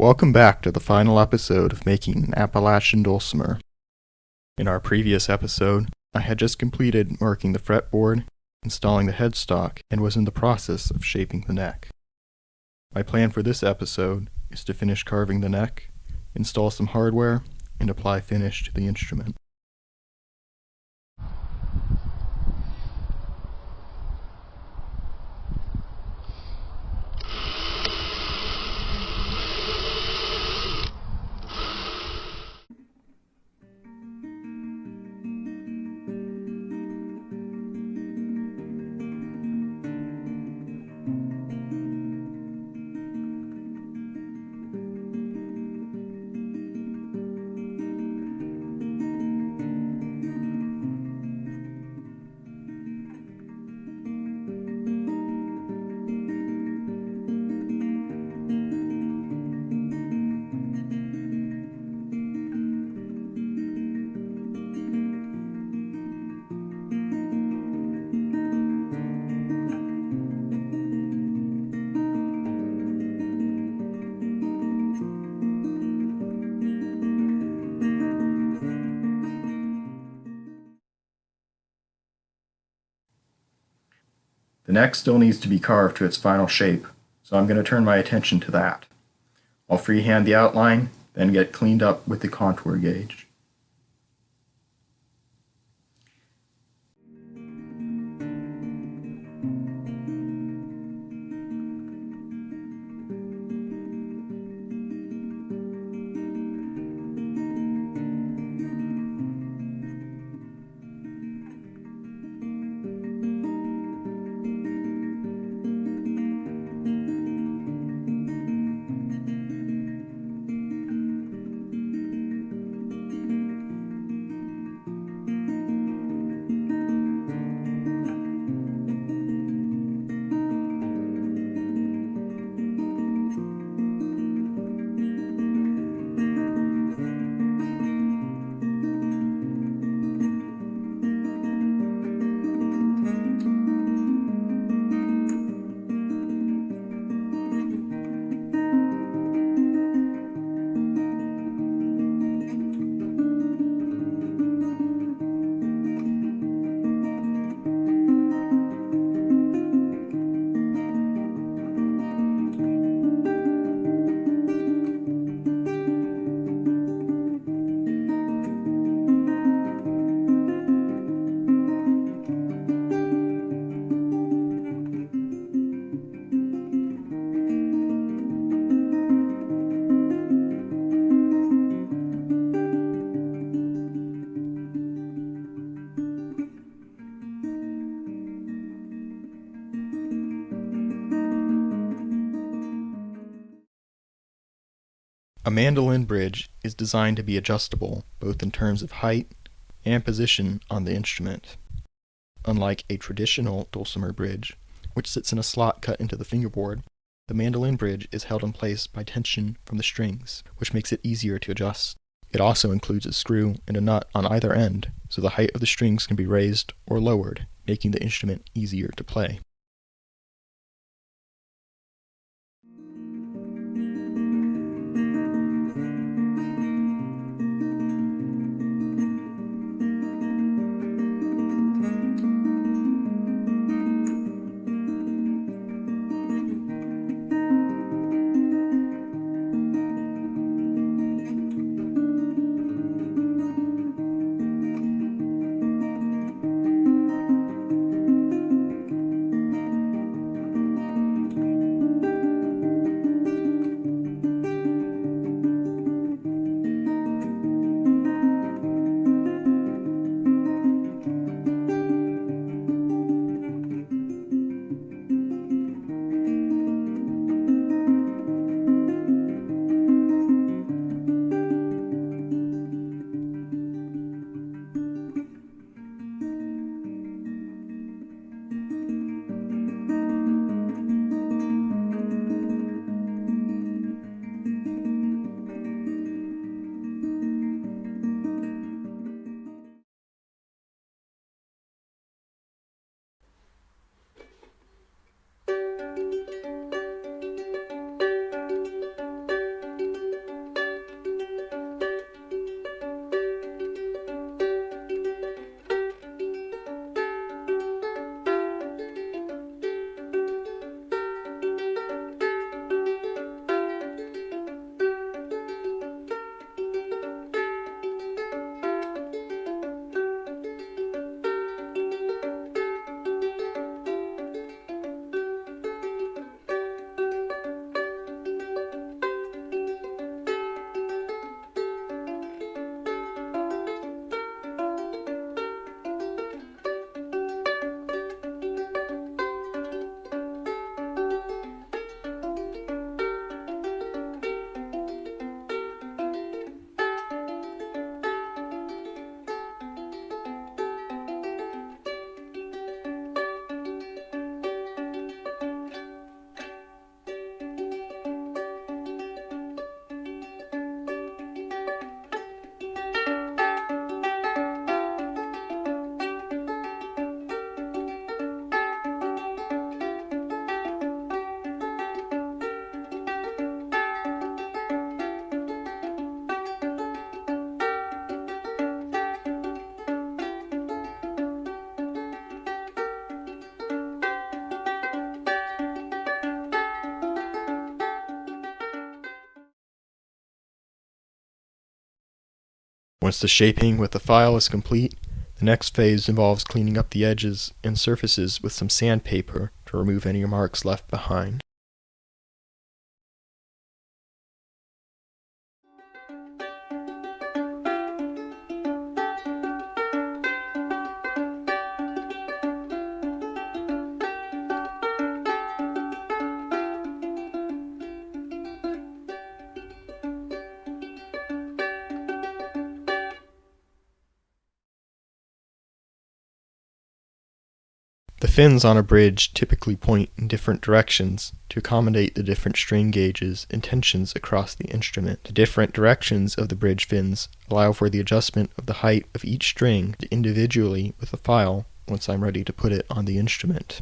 Welcome back to the final episode of making an Appalachian Dulcimer. In our previous episode, I had just completed marking the fretboard, installing the headstock, and was in the process of shaping the neck. My plan for this episode is to finish carving the neck, install some hardware, and apply finish to the instrument. The neck still needs to be carved to its final shape, so I'm going to turn my attention to that. I'll freehand the outline, then get cleaned up with the contour gauge. A mandolin bridge is designed to be adjustable both in terms of height and position on the instrument. Unlike a traditional dulcimer bridge, which sits in a slot cut into the fingerboard, the mandolin bridge is held in place by tension from the strings, which makes it easier to adjust. It also includes a screw and a nut on either end, so the height of the strings can be raised or lowered, making the instrument easier to play. Once the shaping with the file is complete, the next phase involves cleaning up the edges and surfaces with some sandpaper to remove any marks left behind. The fins on a bridge typically point in different directions to accommodate the different string gauges and tensions across the instrument. The different directions of the bridge fins allow for the adjustment of the height of each string individually with a file once I'm ready to put it on the instrument.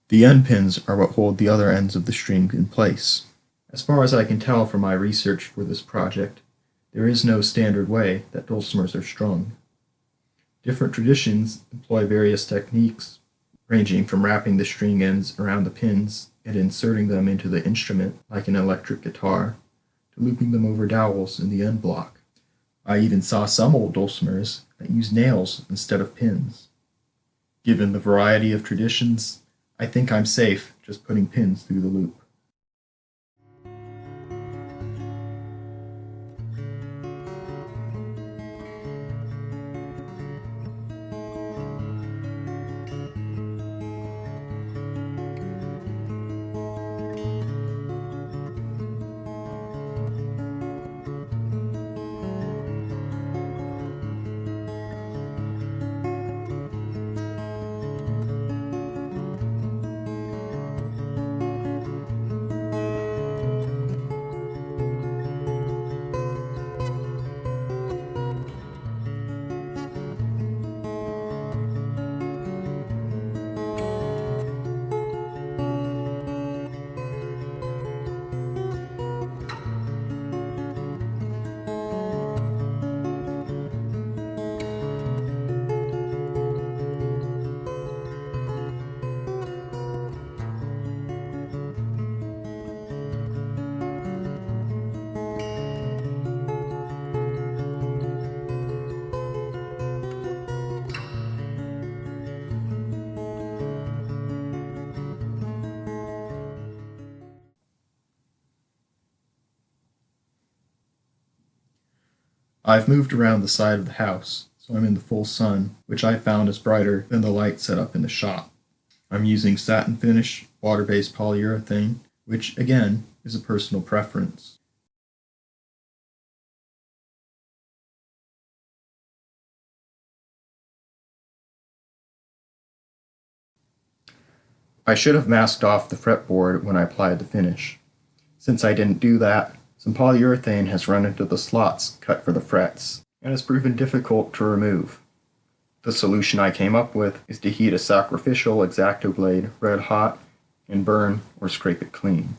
The end pins are what hold the other ends of the string in place. As far as I can tell from my research for this project, there is no standard way that dulcimers are strung. Different traditions employ various techniques, ranging from wrapping the string ends around the pins and inserting them into the instrument like an electric guitar, to looping them over dowels in the end block. I even saw some old dulcimers that use nails instead of pins. Given the variety of traditions, I think I'm safe just putting pins through the loop. I've moved around the side of the house, so I'm in the full sun, which I found is brighter than the light set up in the shop. I'm using satin finish, water-based polyurethane, which, again, is a personal preference. I should have masked off the fretboard when I applied the finish. Since I didn't do that, some polyurethane has run into the slots cut for the frets, and has proven difficult to remove. The solution I came up with is to heat a sacrificial X-Acto blade red hot and burn or scrape it clean.